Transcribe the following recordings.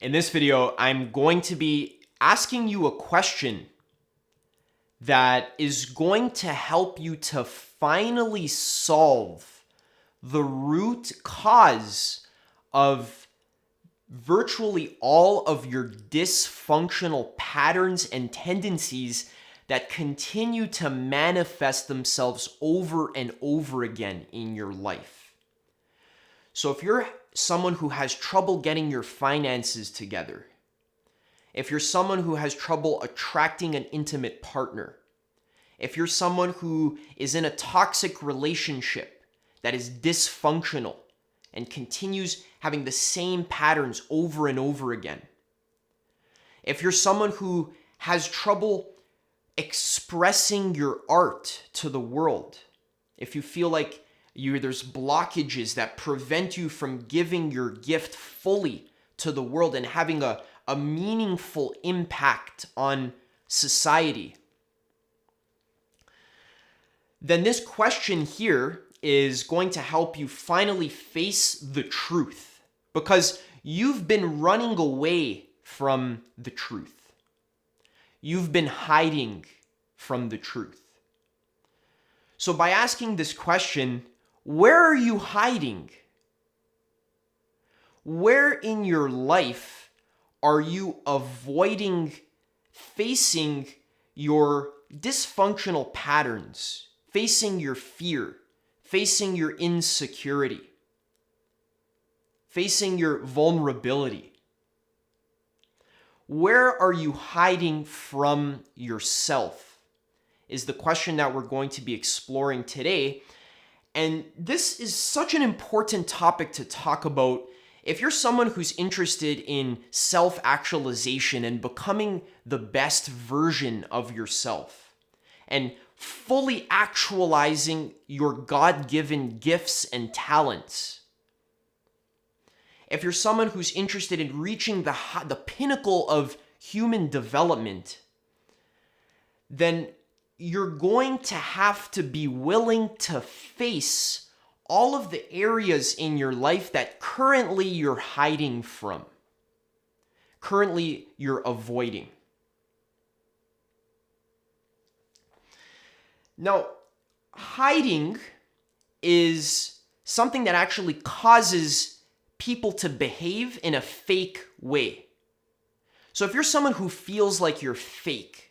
In this video, I'm going to be asking you a question that is going to help you to finally solve the root cause of virtually all of your dysfunctional patterns and tendencies that continue to manifest themselves over and over again in your life. So if you're someone who has trouble getting your finances together, if you're someone who has trouble attracting an intimate partner, if you're someone who is in a toxic relationship that is dysfunctional and continues having the same patterns over and over again, if you're someone who has trouble expressing your art to the world, if you feel like there's blockages that prevent you from giving your gift fully to the world and having a meaningful impact on society, then this question here is going to help you finally face the truth, because you've been running away from the truth. You've been hiding from the truth. So by asking this question, where are you hiding? Where in your life are you avoiding facing your dysfunctional patterns, facing your fear, facing your insecurity, facing your vulnerability? Where are you hiding from yourself is the question that we're going to be exploring today. And this is such an important topic to talk about if you're someone who's interested in self-actualization and becoming the best version of yourself and fully actualizing your God-given gifts and talents. If you're someone who's interested in reaching the pinnacle of human development, then you're going to have to be willing to face all of the areas in your life that currently you're hiding from, currently you're avoiding. Now, hiding is something that actually causes people to behave in a fake way. So if you're someone who feels like you're fake,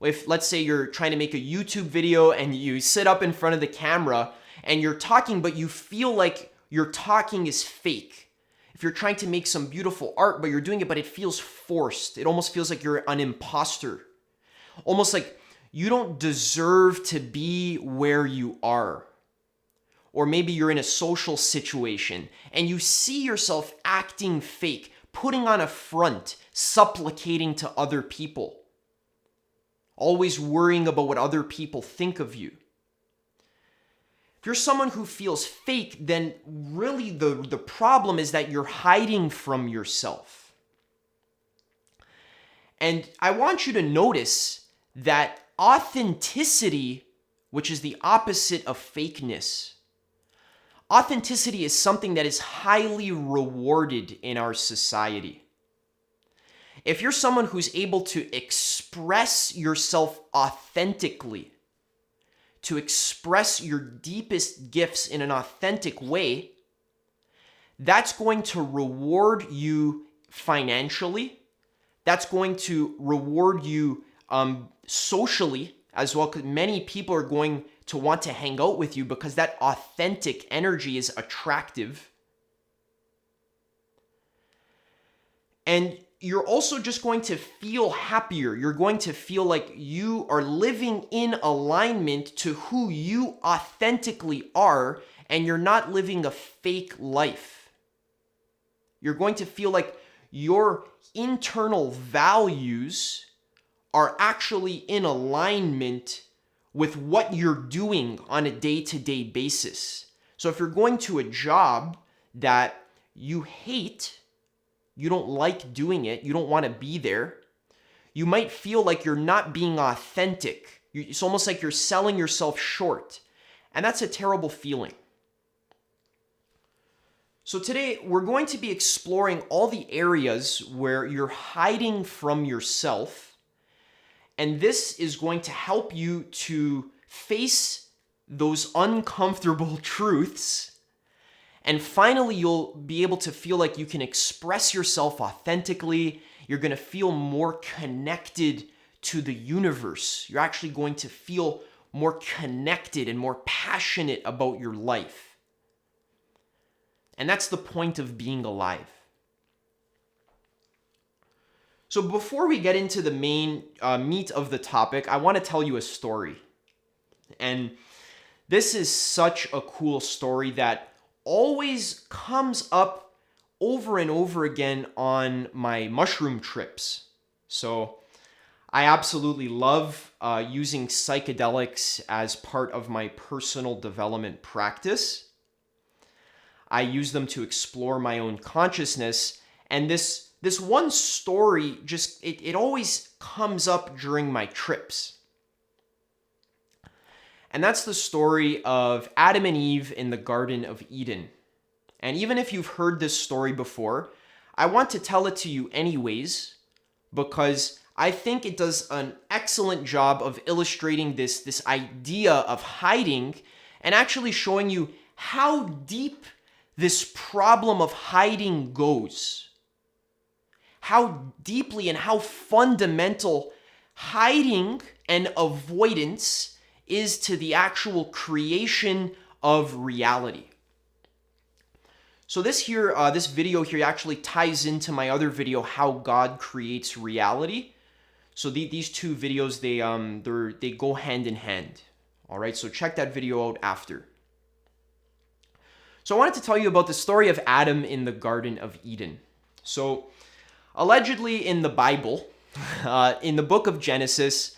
if let's say you're trying to make a YouTube video and you sit up in front of the camera and you're talking, but you feel like your talking is fake. If you're trying to make some beautiful art, but you're doing it, but it feels forced. It almost feels like you're an imposter. Almost like you don't deserve to be where you are. Or maybe you're in a social situation and you see yourself acting fake, putting on a front, supplicating to other people, always worrying about what other people think of you. If you're someone who feels fake, then really the problem is that you're hiding from yourself. And I want you to notice that authenticity, which is the opposite of fakeness, authenticity is something that is highly rewarded in our society. If you're someone who's able to express yourself authentically, to express your deepest gifts in an authentic way, that's going to reward you financially. That's going to reward you socially as well, because many people are going to want to hang out with you because that authentic energy is attractive. And you're also just going to feel happier. You're going to feel like you are living in alignment to who you authentically are, and you're not living a fake life. You're going to feel like your internal values are actually in alignment with what you're doing on a day-to-day basis. So if you're going to a job that you hate, you don't like doing it, you don't want to be there, you might feel like you're not being authentic. It's almost like you're selling yourself short. And that's a terrible feeling. So today we're going to be exploring all the areas where you're hiding from yourself, and this is going to help you to face those uncomfortable truths, and finally you'll be able to feel like you can express yourself authentically. You're going to feel more connected to the universe. You're actually going to feel more connected and more passionate about your life. And that's the point of being alive. So before we get into the main meat of the topic, I want to tell you a story. And this is such a cool story that always comes up over and over again on my mushroom trips. So I absolutely love using psychedelics as part of my personal development practice. I use them to explore my own consciousness, and this one story just it always comes up during my trips. And that's the story of Adam and Eve in the Garden of Eden. And even if you've heard this story before, I want to tell it to you anyways, because I think it does an excellent job of illustrating this idea of hiding and actually showing you how deep this problem of hiding goes. How deeply and how fundamental hiding and avoidance is to the actual creation of reality. So this video here actually ties into my other video, how God creates reality. So these two videos, they go hand in hand. All right, so check that video out after. So I wanted to tell you about the story of Adam in the Garden of Eden. So allegedly in the Bible, in the book of Genesis,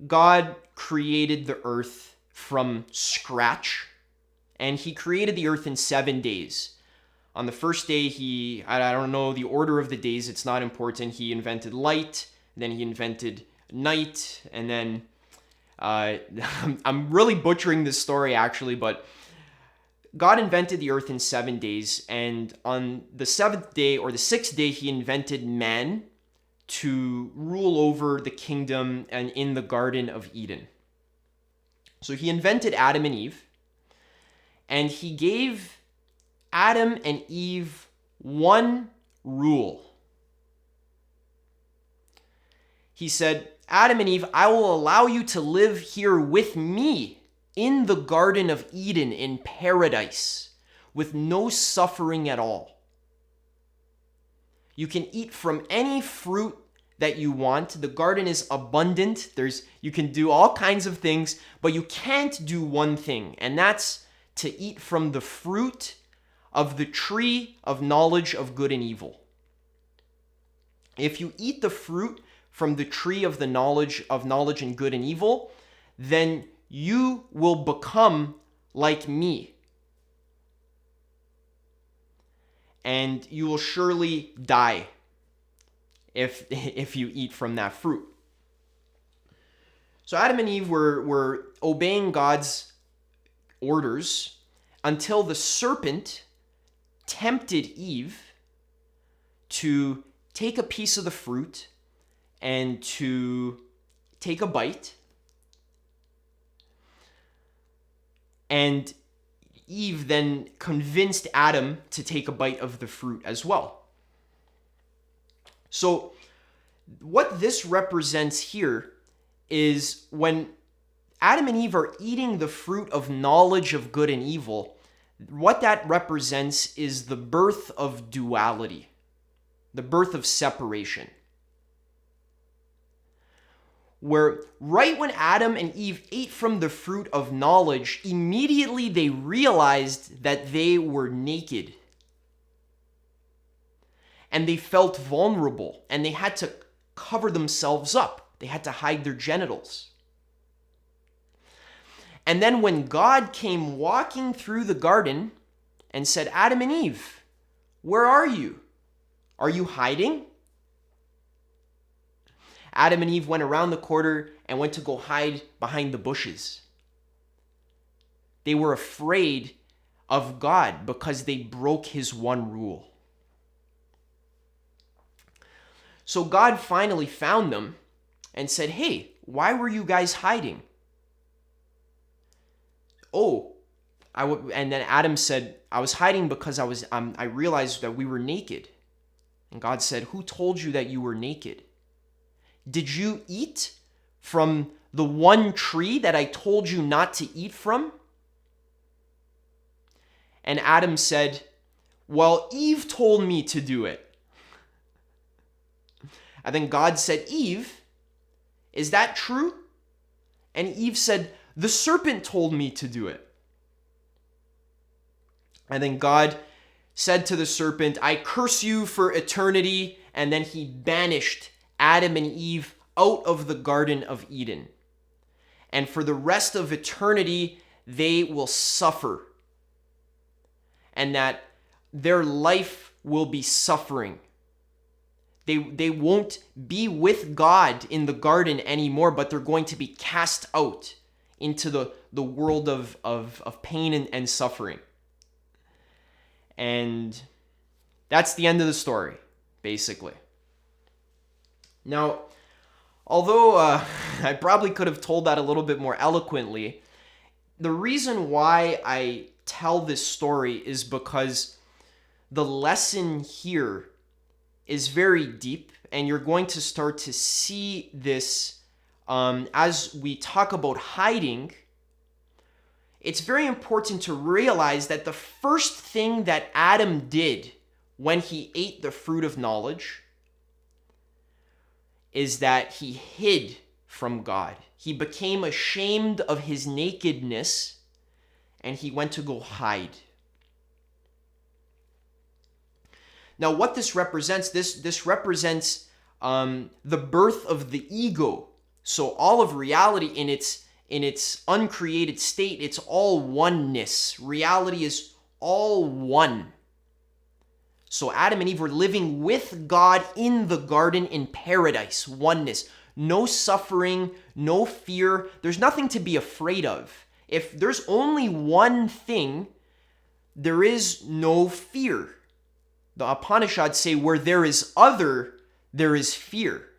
God created the earth from scratch, and he created the earth in 7 days. On the first day, I don't know the order of the days, it's not important. He invented light, then he invented night, and then I'm really butchering this story actually, but God invented the earth in 7 days, and on the seventh day or the sixth day, he invented man to rule over the kingdom and in the Garden of Eden. So he invented Adam and Eve, and he gave Adam and Eve one rule. He said, Adam and Eve, I will allow you to live here with me in the Garden of Eden, in paradise, with no suffering at all. You can eat from any fruit that you want. The garden is abundant. You can do all kinds of things, but you can't do one thing, and that's to eat from the fruit of the tree of knowledge of good and evil. If you eat the fruit from the tree of the knowledge and good and evil, then you will become like me. And you will surely die if you eat from that fruit. So Adam and Eve were obeying God's orders until the serpent tempted Eve to take a piece of the fruit and to take a bite. And Eve then convinced Adam to take a bite of the fruit as well. So what this represents here is when Adam and Eve are eating the fruit of knowledge of good and evil, what that represents is the birth of duality, the birth of separation. Where right when Adam and Eve ate from the fruit of knowledge, immediately they realized that they were naked. And they felt vulnerable, and they had to cover themselves up. They had to hide their genitals. And then when God came walking through the garden and said, Adam and Eve, where are you? Are you hiding? Adam and Eve went around the corner and went to go hide behind the bushes. They were afraid of God because they broke his one rule. So God finally found them and said, "Hey, why were you guys hiding?" "Oh, and then Adam said, "I was hiding because I realized that we were naked." And God said, "Who told you that you were naked? Did you eat from the one tree that I told you not to eat from?" And Adam said, "Well, Eve told me to do it." And then God said, "Eve, is that true?" And Eve said, "The serpent told me to do it." And then God said to the serpent, "I curse you for eternity." And then he banished Adam and Eve out of the Garden of Eden. And for the rest of eternity, they will suffer. And that their life will be suffering. They won't be with God in the garden anymore, but they're going to be cast out into the world of pain and suffering. And that's the end of the story, basically. Now, although I probably could have told that a little bit more eloquently, the reason why I tell this story is because the lesson here is very deep, and you're going to start to see this as we talk about hiding. It's very important to realize that the first thing that Adam did when he ate the fruit of knowledge is that he hid from God. He became ashamed of his nakedness and he went to go hide. Now, what this represents, this represents the birth of the ego. So all of reality in its uncreated state, it's all oneness. Reality is all one. So Adam and Eve were living with God in the garden in paradise, oneness. No suffering, no fear. There's nothing to be afraid of. If there's only one thing, there is no fear. The Upanishads say where there is other, there is fear.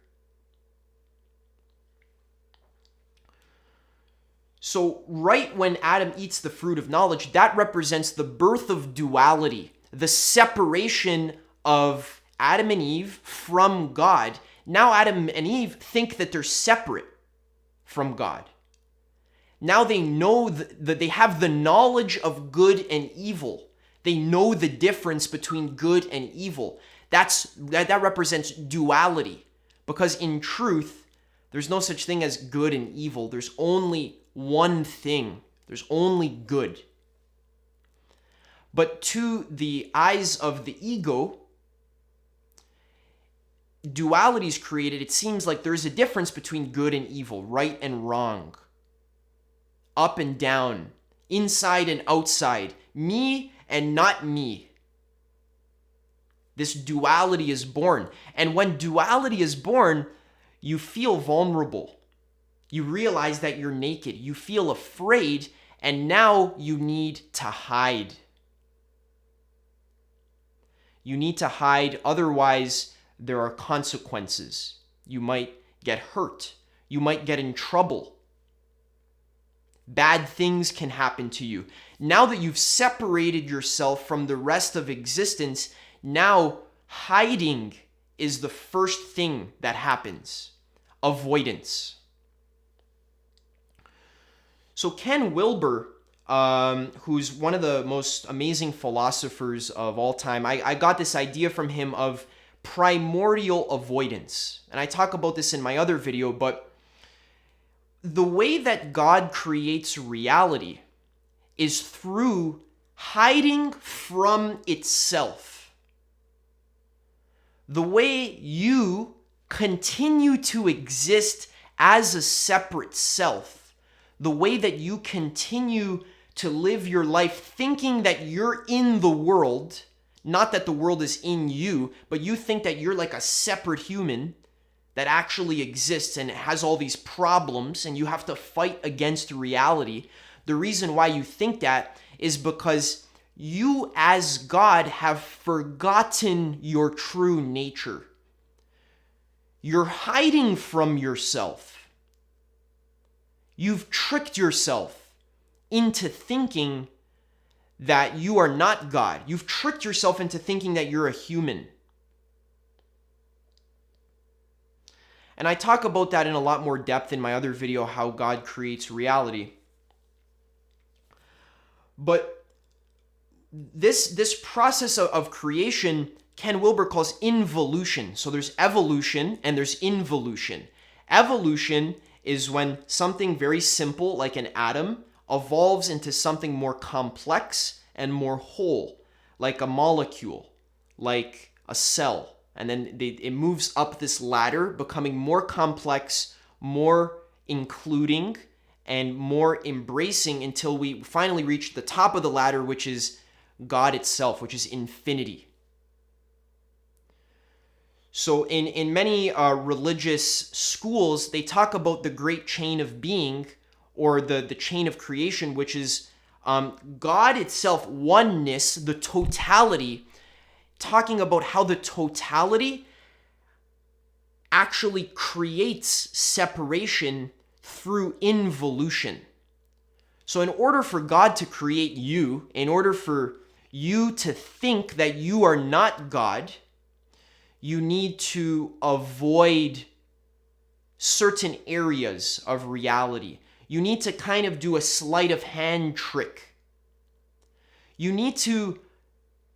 So right when Adam eats the fruit of knowledge, that represents the birth of duality, the separation of Adam and Eve from God. Now Adam and Eve think that they're separate from God. Now they know that they have the knowledge of good and evil. They know the difference between good and evil. That represents duality. Because in truth, there's no such thing as good and evil. There's only one thing. There's only good. But to the eyes of the ego, duality is created. It seems like there's a difference between good and evil, right and wrong, up and down, inside and outside, me and not me. This duality is born. And when duality is born, you feel vulnerable. You realize that you're naked. You feel afraid, and now you need to hide. You need to hide, otherwise there are consequences. You might get hurt. You might get in trouble. Bad things can happen to you. Now that you've separated yourself from the rest of existence, now hiding is the first thing that happens. Avoidance. So Ken Wilber, who's one of the most amazing philosophers of all time, I got this idea from him of primordial avoidance. And I talk about this in my other video, but the way that God creates reality is through hiding from itself. The way you continue to exist as a separate self, the way that you continue to live your life thinking that you're in the world, not that the world is in you, but you think that you're like a separate human that actually exists and it has all these problems and you have to fight against reality. The reason why you think that is because you as God have forgotten your true nature. You're hiding from yourself. You've tricked yourself into thinking that you are not God. You've tricked yourself into thinking that you're a human. And I talk about that in a lot more depth in my other video, how God creates reality. But this process of creation, Ken Wilber calls involution. So there's evolution and there's involution. Evolution is when something very simple, like an atom, evolves into something more complex and more whole, like a molecule, like a cell. And then it moves up this ladder, becoming more complex, more including, and more embracing until we finally reach the top of the ladder, which is God itself, which is infinity. So in many religious schools, they talk about the great chain of being, or the chain of creation, which is God itself, oneness, the totality, talking about how the totality actually creates separation through involution. So in order for God to create you, in order for you to think that you are not God, you need to avoid certain areas of reality. You need to kind of do a sleight of hand trick. You need to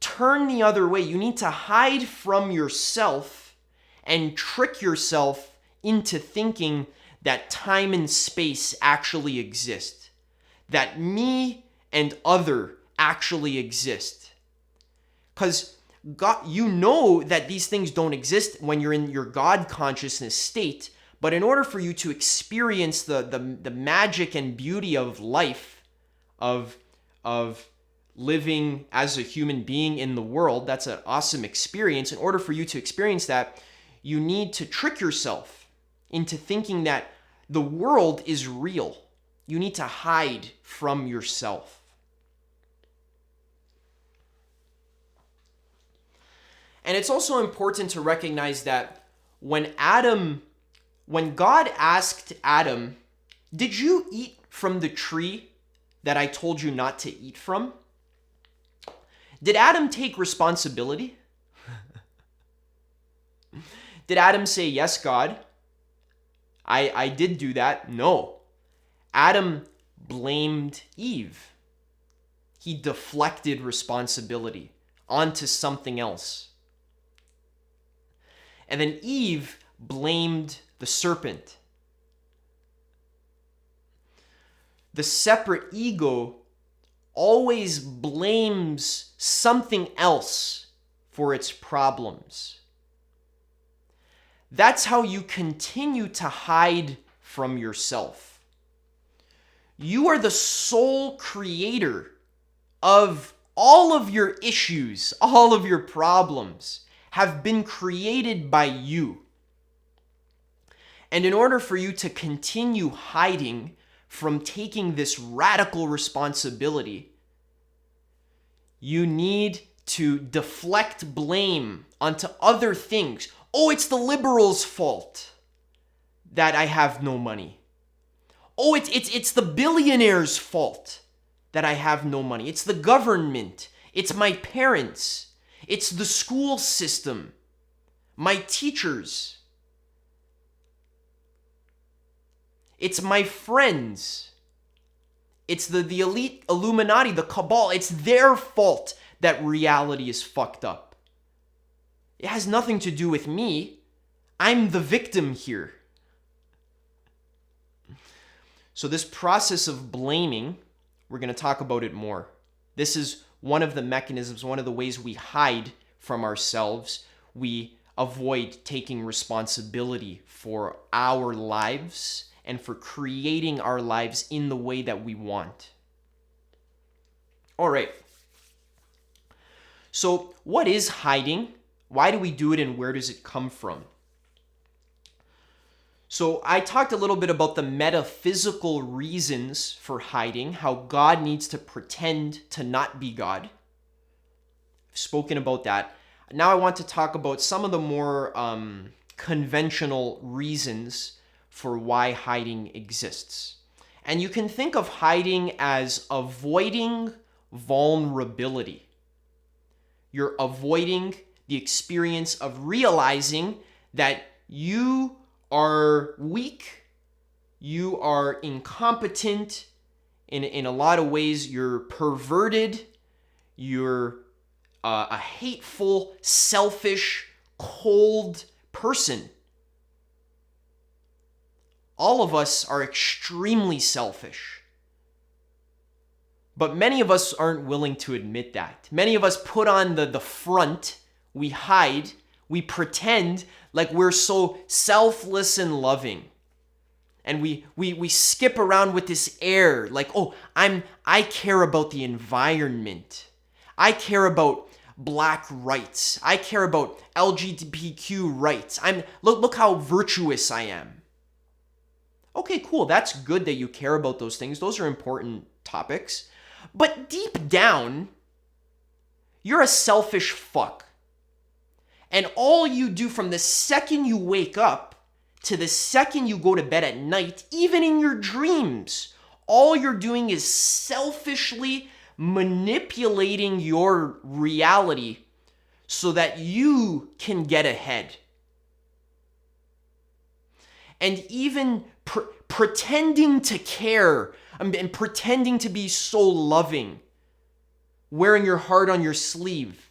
turn the other way. You need to hide from yourself and trick yourself into thinking that time and space actually exist, that me and other actually exist. Because God, you know that these things don't exist when you're in your God consciousness state, but in order for you to experience the magic and beauty of life, of living as a human being in the world, that's an awesome experience. In order for you to experience that, you need to trick yourself into thinking that the world is real. You need to hide from yourself. And it's also important to recognize that when God asked Adam, "Did you eat from the tree that I told you not to eat from?" Did Adam take responsibility? Did Adam say, "Yes, God, I did do that"? No. Adam blamed Eve. He deflected responsibility onto something else. And then Eve blamed the serpent. The separate ego always blames something else for its problems. That's how you continue to hide from yourself. You are the sole creator of all of your issues, all of your problems have been created by you. And in order for you to continue hiding from taking this radical responsibility, you need to deflect blame onto other things. Oh, it's the liberals' fault that I have no money. Oh, it's the billionaires' fault that I have no money. It's the government. It's my parents. It's the school system. My teachers. It's my friends. It's the elite Illuminati, the cabal. It's their fault that reality is fucked up. It has nothing to do with me. I'm the victim here. So this process of blaming, we're going to talk about it more. This is one of the mechanisms, one of the ways we hide from ourselves. We avoid taking responsibility for our lives and for creating our lives in the way that we want. All right. So what is hiding? Why do we do it, and where does it come from? So I talked a little bit about the metaphysical reasons for hiding, how God needs to pretend to not be God. spoken about that. Now I want to talk about some of the more conventional reasons for why hiding exists. And you can think of hiding as avoiding vulnerability. You're avoiding the experience of realizing that you are weak, you are incompetent, in a lot of ways you're perverted, you're a hateful, selfish, cold person. All of us are extremely selfish. But many of us aren't willing to admit that. Many of us put on the front, we hide, we pretend like we're so selfless and loving. And we skip around with this air like, oh, I care about the environment. I care about black rights. I care about LGBTQ rights. Look how virtuous I am. Okay, cool. That's good that you care about those things. Those are important topics. But deep down, you're a selfish fuck. And all you do from the second you wake up to the second you go to bed at night, even in your dreams, all you're doing is selfishly manipulating your reality so that you can get ahead. And even pretending to care and pretending to be so loving, wearing your heart on your sleeve.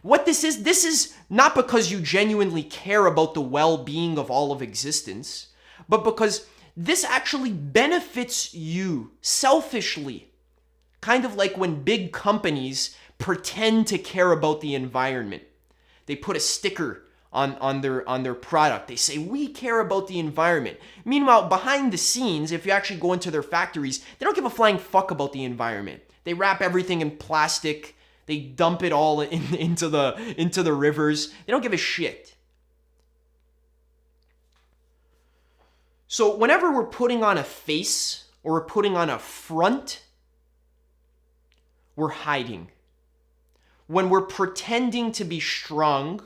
What this is not because you genuinely care about the well-being of all of existence, but because this actually benefits you selfishly. Kind of like when big companies pretend to care about the environment. They put a sticker on their product. They say, we care about the environment. Meanwhile, behind the scenes, if you actually go into their factories, they don't give a flying fuck about the environment. They wrap everything in plastic. They dump it all into the rivers. They don't give a shit. So whenever we're putting on a face or we're putting on a front, we're hiding. When we're pretending to be strong,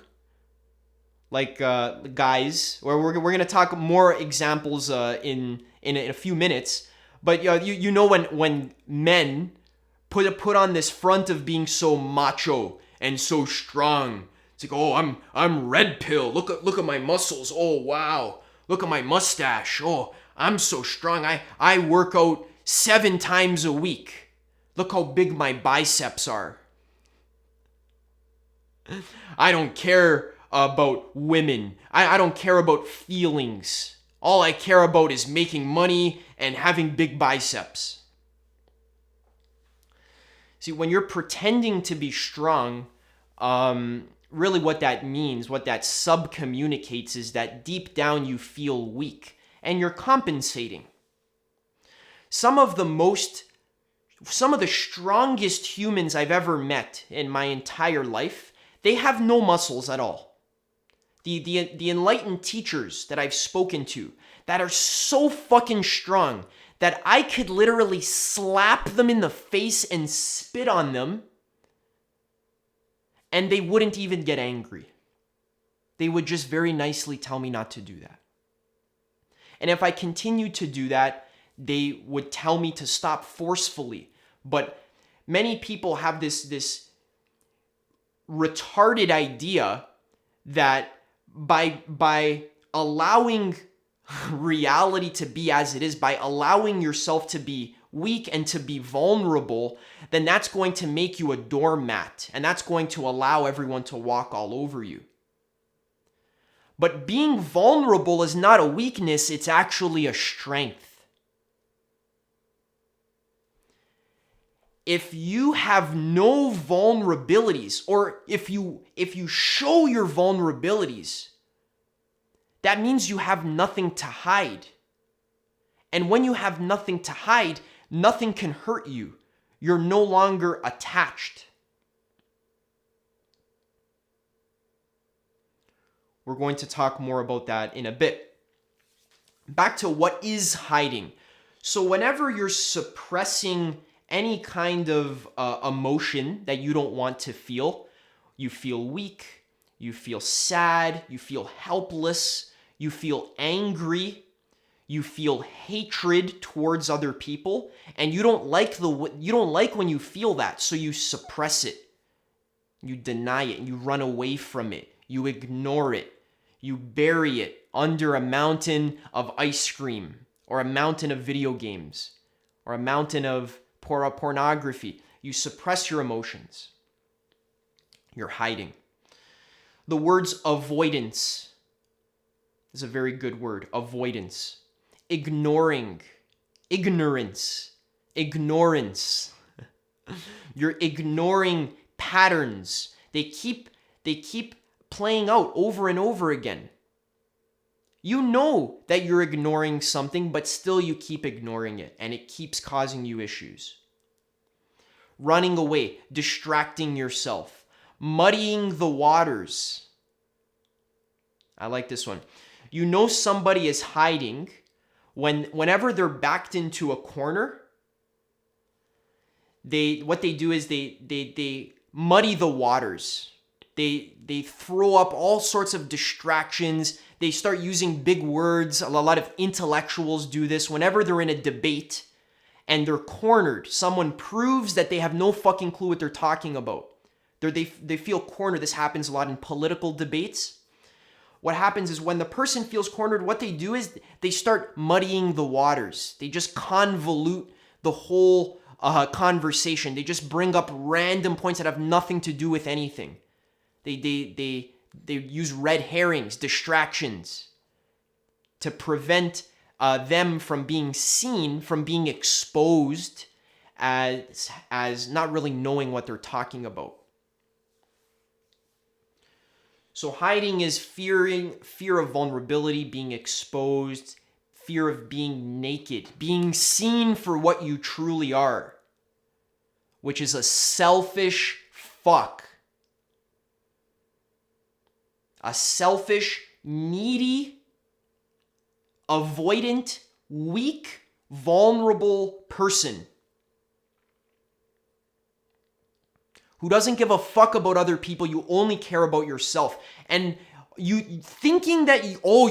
like guys, or we're going to talk more examples in a few minutes, but you know when men put on this front of being so macho and so strong. It's like, oh, I'm red pill. Look at my muscles. Oh, wow. Look at my mustache. Oh, I'm so strong. I work out 7 times a week. Look how big my biceps are. I don't care about women. I don't care about feelings. All I care about is making money and having big biceps. See, when you're pretending to be strong, really what that means, what that sub-communicates is that deep down you feel weak and you're compensating. Some of the strongest humans I've ever met in my entire life, they have no muscles at all. The enlightened teachers that I've spoken to that are so fucking strong that I could literally slap them in the face and spit on them and they wouldn't even get angry. They would just very nicely tell me not to do that. And if I continued to do that, they would tell me to stop forcefully. But many people have this retarded idea that by allowing reality to be as it is, by allowing yourself to be weak and to be vulnerable, then that's going to make you a doormat, and that's going to allow everyone to walk all over you. But being vulnerable is not a weakness, it's actually a strength. If you have no vulnerabilities, or if you show your vulnerabilities, that means you have nothing to hide. And when you have nothing to hide, nothing can hurt you. You're no longer attached. We're going to talk more about that in a bit. Back to what is hiding. So whenever you're suppressing any kind of emotion that you don't want to feel, You feel weak. You feel sad. You feel helpless. You feel angry. You feel hatred towards other people, and you don't like when you feel that, so you suppress it. You deny it, you run away from it. You ignore it. You bury it under a mountain of ice cream, or a mountain of video games, or a mountain of pornography. You suppress your emotions. You're hiding. The words avoidance is a very good word. Avoidance. Ignoring. Ignorance. Ignorance. You're ignoring patterns. They keep playing out over and over again. You know that you're ignoring something, but still you keep ignoring it, and it keeps causing you issues. Running away, distracting yourself, muddying the waters. I like this one. You know somebody is hiding whenever they're backed into a corner. What they do is they muddy the waters. They throw up all sorts of distractions. They start using big words. A lot of intellectuals do this whenever they're in a debate and they're cornered. Someone proves that they have no fucking clue what they're talking about. They feel cornered. This happens a lot in political debates. What happens is when the person feels cornered, what they do is they start muddying the waters. They just convolute the whole conversation. They just bring up random points that have nothing to do with anything. They use red herrings, distractions, to prevent them from being seen, from being exposed as not really knowing what they're talking about. So hiding is fear of vulnerability, being exposed, fear of being naked, being seen for what you truly are, which is a selfish fuck. A selfish, needy, avoidant, weak, vulnerable person who doesn't give a fuck about other people. You only care about yourself. And you thinking that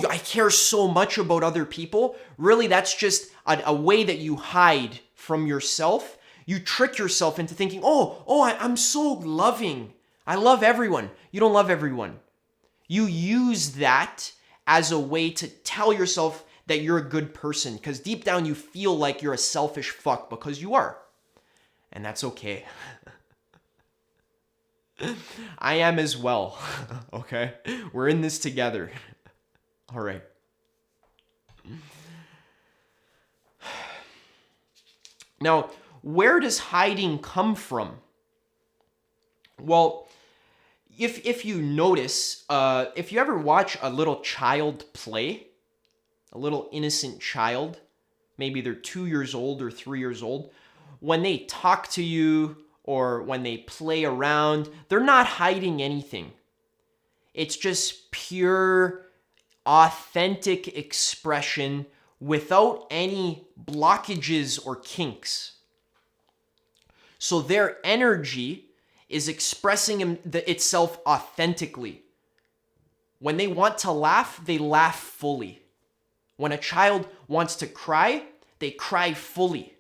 I care so much about other people, really that's just a way that you hide from yourself. You trick yourself into thinking, I'm so loving. I love everyone. You don't love everyone. You use that as a way to tell yourself that you're a good person, because deep down you feel like you're a selfish fuck, because you are. And that's okay. I am as well. Okay? We're in this together. All right. Now, where does hiding come from? Well, if you notice, if you ever watch a little child play, a little innocent child, maybe they're 2 years old or 3 years old, when they talk to you or when they play around, they're not hiding anything. It's just pure, authentic expression without any blockages or kinks. So their energy is expressing itself authentically. When they want to laugh, they laugh fully. When a child wants to cry, they cry fully.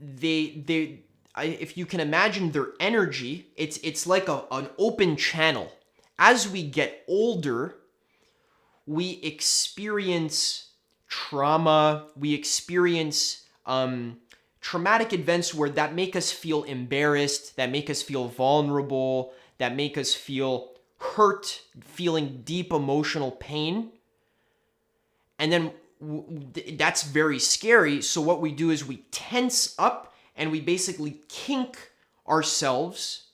If you can imagine their energy, it's like an open channel. As we get older, we experience trauma, we experience traumatic events that make us feel embarrassed, that make us feel vulnerable, that make us feel hurt, feeling deep emotional pain. And then that's very scary. So what we do is we tense up and we basically kink ourselves,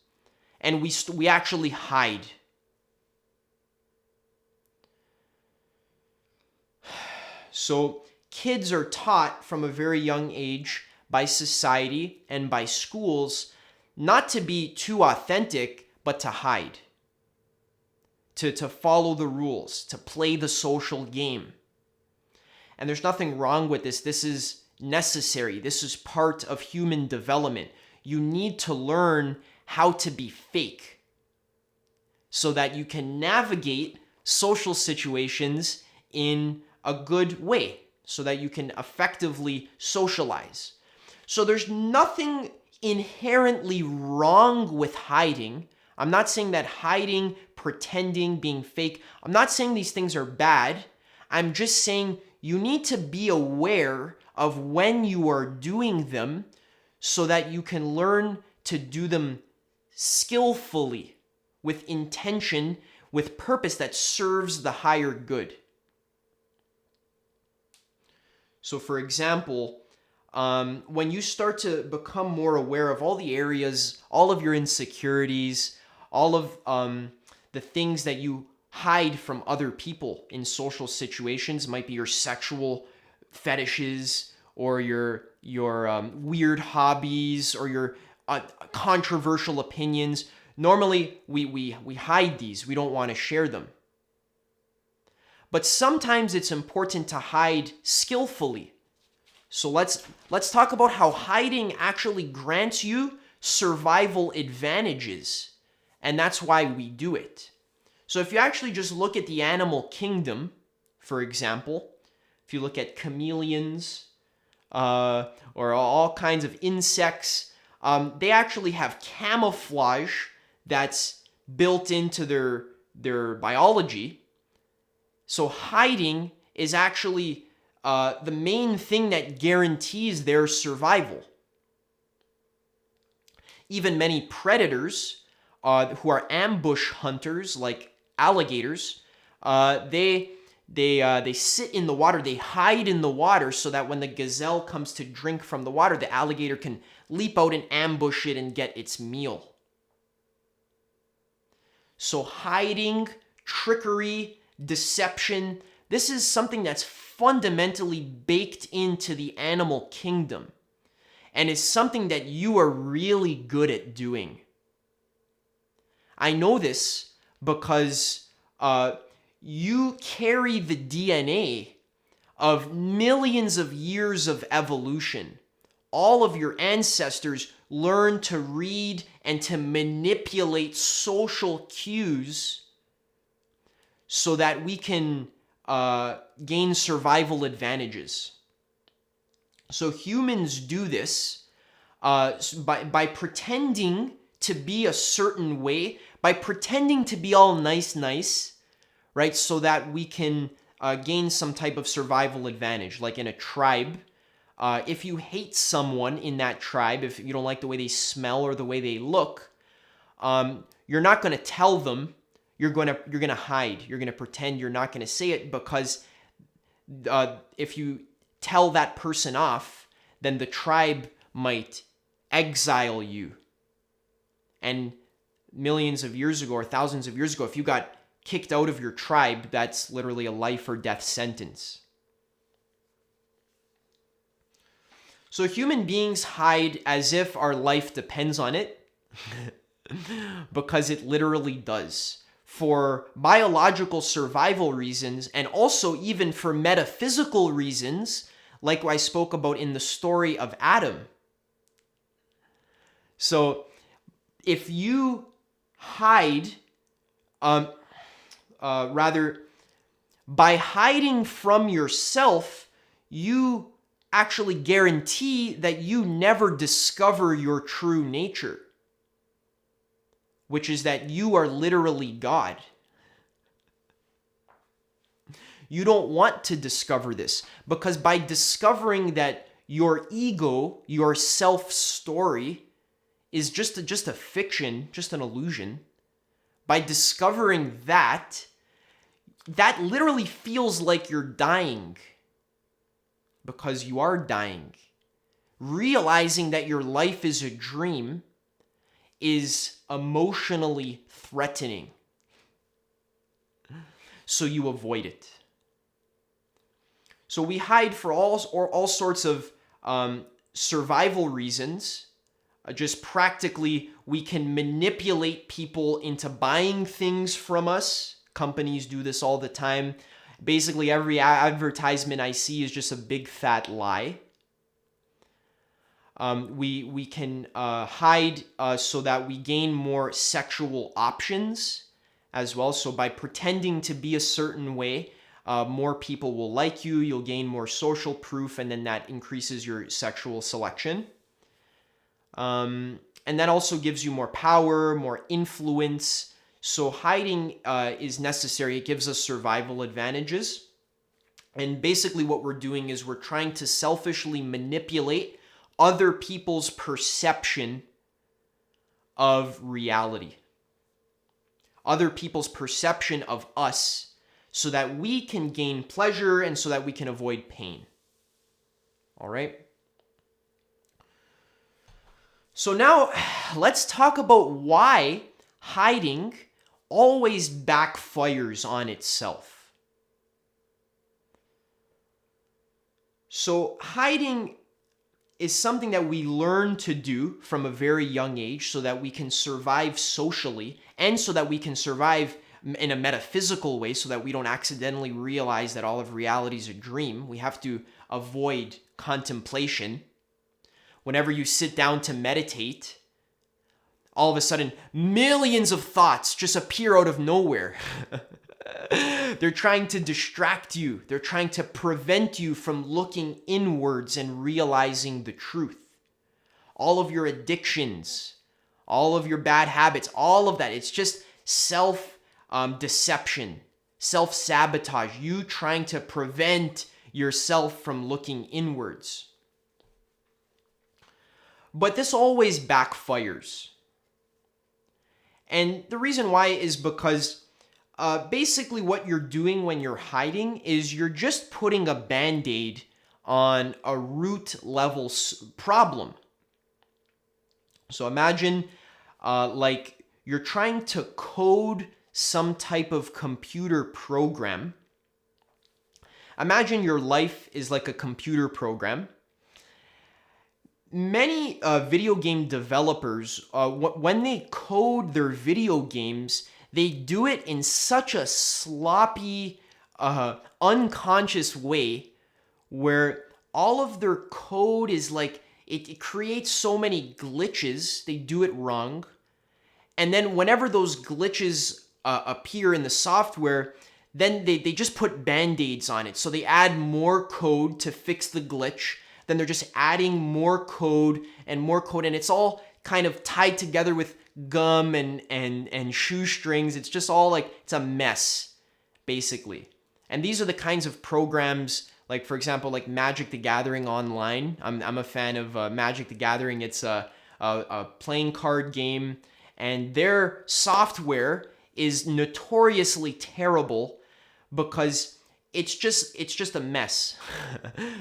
and we actually hide. So kids are taught from a very young age by society and by schools not to be too authentic, but to hide. To follow the rules, to play the social game. And there's nothing wrong with this. This is necessary. This is part of human development. you need to learn how to be fake so that you can navigate social situations in a good way, so that you can effectively socialize. So there's nothing inherently wrong with hiding. I'm not saying that hiding, pretending, being fake, I'm not saying these things are bad. I'm just saying you need to be aware of when you are doing them so that you can learn to do them skillfully, with intention, with purpose that serves the higher good. So for example, when you start to become more aware of all the areas, all of your insecurities, all of the things that you hide from other people in social situations, might be your sexual fetishes or your weird hobbies or your controversial opinions. Normally, we hide these. We don't want to share them. But sometimes it's important to hide skillfully. So let's talk about how hiding actually grants you survival advantages. And that's why we do it. So if you actually just look at the animal kingdom, for example, if you look at chameleons or all kinds of insects, they actually have camouflage that's built into their biology. So hiding is actually the main thing that guarantees their survival. Even many predators who are ambush hunters, like alligators, they sit in the water, they hide in the water so that when the gazelle comes to drink from the water, the alligator can leap out and ambush it and get its meal. So hiding, trickery, deception, this is something that's fundamentally baked into the animal kingdom and is something that you are really good at doing. I know this because you carry the DNA of millions of years of evolution. All of your ancestors learned to read and to manipulate social cues so that we can gain survival advantages. So humans do this by pretending to be a certain way, by pretending to be all nice, right? So that we can gain some type of survival advantage. Like in a tribe, if you hate someone in that tribe, if you don't like the way they smell or the way they look, you're not going to tell them. You're gonna hide. You're gonna pretend you're not gonna say it, because if you tell that person off, then the tribe might exile you. And millions of years ago or thousands of years ago, if you got kicked out of your tribe, that's literally a life or death sentence. So human beings hide as if our life depends on it, because it literally does. For biological survival reasons, and also even for metaphysical reasons, like I spoke about in the story of Adam. So if you hide, rather, by hiding from yourself, you actually guarantee that you never discover your true nature, which is that you are literally God. You don't want to discover this, because by discovering that your ego, your self-story, is just a fiction, just an illusion, by discovering that literally feels like you're dying, because you are dying. Realizing that your life is a dream is emotionally threatening. So you avoid it. So we hide for all sorts of survival reasons. Just practically, we can manipulate people into buying things from us. Companies do this all the time. Basically, every advertisement I see is just a big fat lie. We can hide so that we gain more sexual options as well. So by pretending to be a certain way, more people will like you, you'll gain more social proof, and then that increases your sexual selection. And that also gives you more power, more influence. So hiding is necessary. It gives us survival advantages. And basically what we're doing is we're trying to selfishly manipulate other people's perception of reality, other people's perception of us, so that we can gain pleasure and so that we can avoid pain. All right? So now let's talk about why hiding always backfires on itself. So hiding is something that we learn to do from a very young age so that we can survive socially and so that we can survive in a metaphysical way so that we don't accidentally realize that all of reality is a dream. We have to avoid contemplation. Whenever you sit down to meditate, all of a sudden, millions of thoughts just appear out of nowhere. They're trying to distract you. They're trying to prevent you from looking inwards and realizing the truth. All of your addictions, all of your bad habits, all of that, it's just self-deception, self-sabotage, you trying to prevent yourself from looking inwards. But this always backfires. And the reason why is because basically what you're doing when you're hiding is you're just putting a band-aid on a root level problem. So imagine like you're trying to code some type of computer program. Imagine your life is like a computer program. Many video game developers, when they code their video games, they do it in such a sloppy, unconscious way where all of their code is like, it creates so many glitches, they do it wrong. And then whenever those glitches appear in the software, then they just put band-aids on it. So they add more code to fix the glitch. Then they're just adding more code, and it's all kind of tied together with gum and shoestrings. It's just all like, it's a mess, basically. And these are the kinds of programs, like for example, like Magic the Gathering Online. I'm a fan of Magic the Gathering. It's a playing card game, and their software is notoriously terrible because it's just a mess.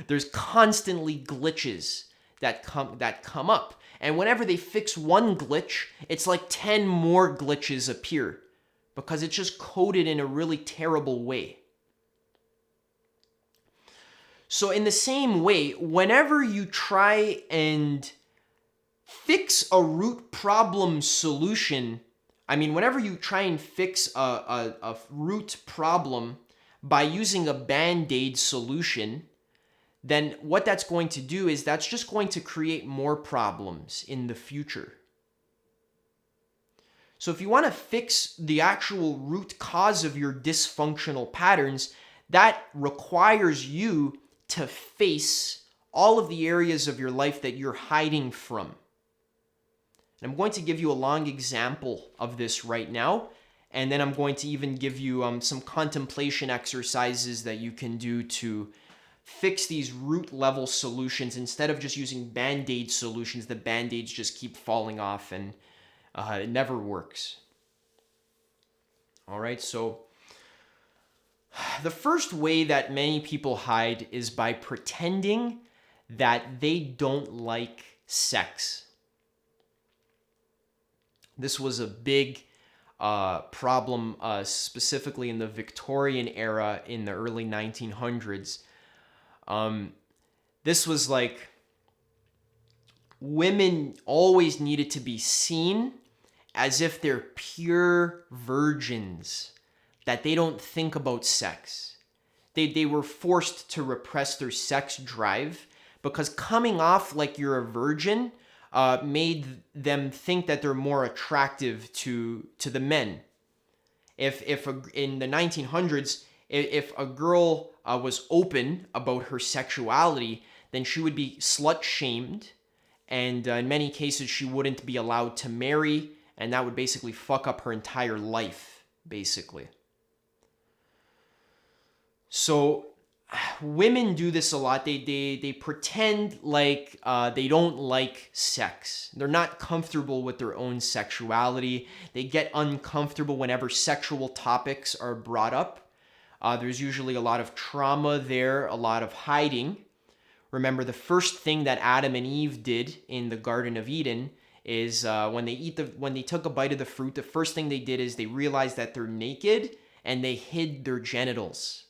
There's constantly glitches that come up. And whenever they fix one glitch, it's like 10 more glitches appear because it's just coded in a really terrible way. So in the same way, whenever you try and fix a root problem solution, whenever you try and fix a root problem by using a band-aid solution, then what that's going to do is that's just going to create more problems in the future. So if you want to fix the actual root cause of your dysfunctional patterns, that requires you to face all of the areas of your life that you're hiding from. And I'm going to give you a long example of this right now. And then I'm going to even give you some contemplation exercises that you can do to fix these root level solutions. Instead of just using band-aid solutions, the band-aids just keep falling off and it never works. All right, so the first way that many people hide is by pretending that they don't like sex. This was a big problem specifically in the Victorian era in the early 1900s. This was like women always needed to be seen as if they're pure virgins, that they don't think about sex. They were forced to repress their sex drive because coming off like you're a virgin made them think that they're more attractive to the men. In the 1900s, if a girl was open about her sexuality, then she would be slut shamed, and in many cases she wouldn't be allowed to marry, and that would basically fuck up her entire life, basically. So women do this a lot. They pretend like they don't like sex. They're not comfortable with their own sexuality. They get uncomfortable whenever sexual topics are brought up. There's usually a lot of trauma there, a lot of hiding. Remember, the first thing that Adam and Eve did in the Garden of Eden is when they took a bite of the fruit, the first thing they did is they realized that they're naked and they hid their genitals.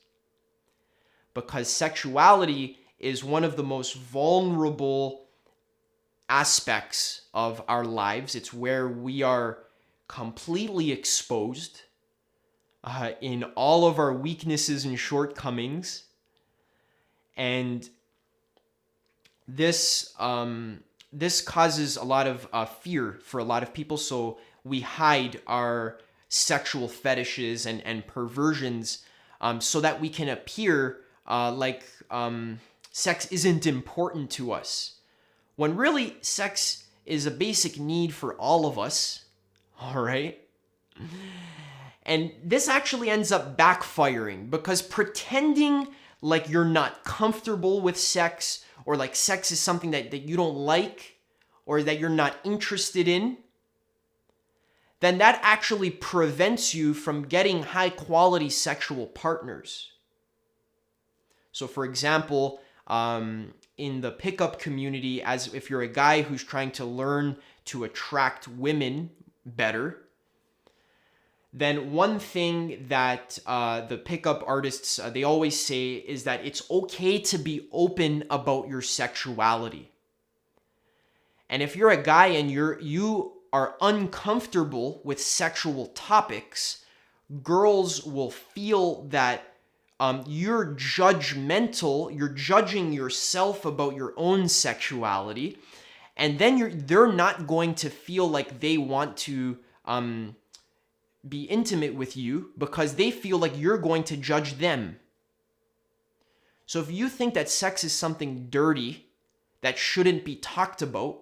Because sexuality is one of the most vulnerable aspects of our lives. It's where we are completely exposed in all of our weaknesses and shortcomings. And this causes a lot of fear for a lot of people. So we hide our sexual fetishes and perversions so that we can appear like sex isn't important to us, when really sex is a basic need for all of us, all right? And this actually ends up backfiring, because pretending like you're not comfortable with sex, or like sex is something that you don't like, or that you're not interested in, then that actually prevents you from getting high quality sexual partners. So for example, in the pickup community, as if you're a guy who's trying to learn to attract women better, then one thing that the pickup artists, they always say is that it's okay to be open about your sexuality. And if you're a guy and you are uncomfortable with sexual topics, girls will feel that you're judgmental, you're judging yourself about your own sexuality, and then they're not going to feel like they want to be intimate with you, because they feel like you're going to judge them. So if you think that sex is something dirty that shouldn't be talked about,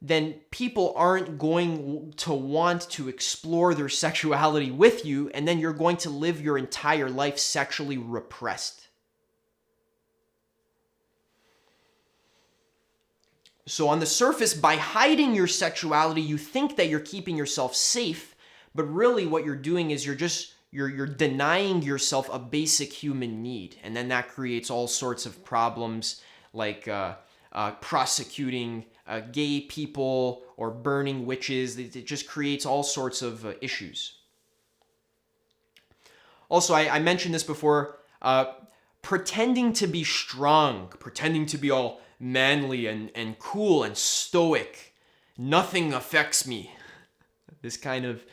then people aren't going to want to explore their sexuality with you, and then you're going to live your entire life sexually repressed. So on the surface, by hiding your sexuality, you think that you're keeping yourself safe, but really what you're doing is you're denying yourself a basic human need, and then that creates all sorts of problems, like prosecuting gay people or burning witches. It just creates all sorts of issues. Also, I mentioned this before, pretending to be strong, pretending to be all manly and cool and stoic. Nothing affects me. This kind of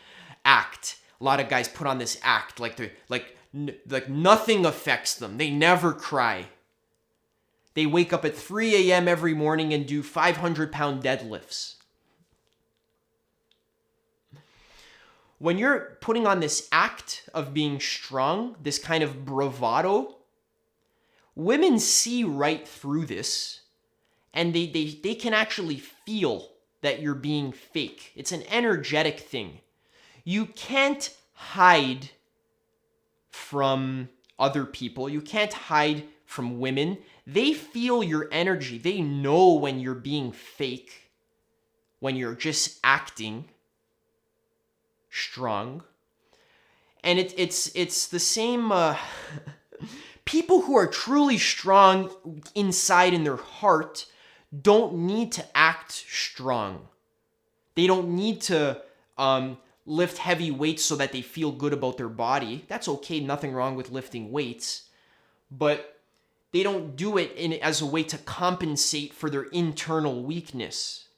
act. A lot of guys put on this act like nothing affects them. They never cry. They wake up at 3 a.m. every morning and do 500-pound deadlifts. When you're putting on this act of being strong, this kind of bravado, women see right through this, and they can actually feel that you're being fake. It's an energetic thing. You can't hide from other people. You can't hide from women. They feel your energy. They know when you're being fake, when you're just acting strong. And it's the same. People who are truly strong inside in their heart don't need to act strong. They don't need to lift heavy weights so that they feel good about their body. That's okay. Nothing wrong with lifting weights. But they don't do it as a way to compensate for their internal weakness.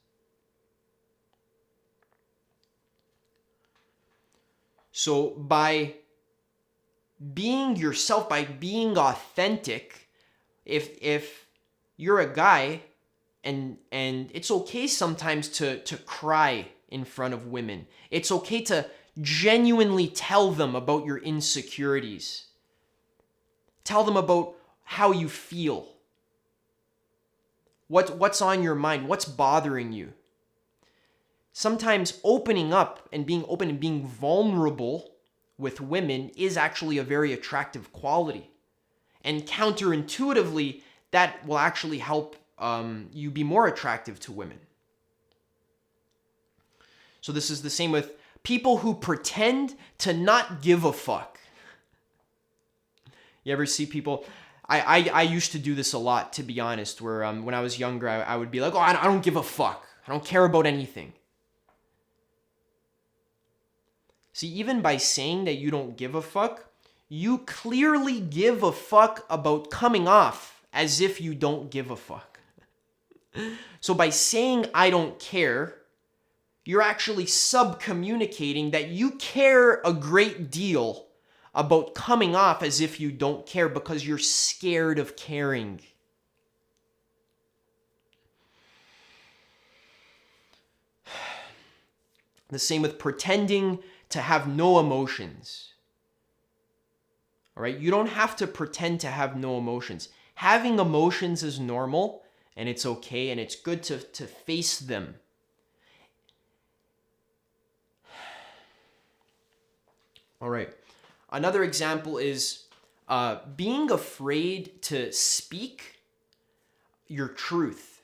So by being yourself, by being authentic, If you're a guy and it's okay sometimes to cry in front of women. It's okay to genuinely tell them about your insecurities. Tell them about how you feel. What's on your mind? What's bothering you? Sometimes opening up and being open and being vulnerable with women is actually a very attractive quality. And counterintuitively, that will actually help you be more attractive to women. So this is the same with people who pretend to not give a fuck. You ever see people? I used to do this a lot, to be honest, where when I was younger, I would be like, oh, I don't give a fuck. I don't care about anything. See, even by saying that you don't give a fuck, you clearly give a fuck about coming off as if you don't give a fuck. So by saying I don't care, you're actually subcommunicating that you care a great deal about coming off as if you don't care because you're scared of caring. The same with pretending to have no emotions. All right, you don't have to pretend to have no emotions. Having emotions is normal and it's okay and it's good to face them. All right, another example is being afraid to speak your truth.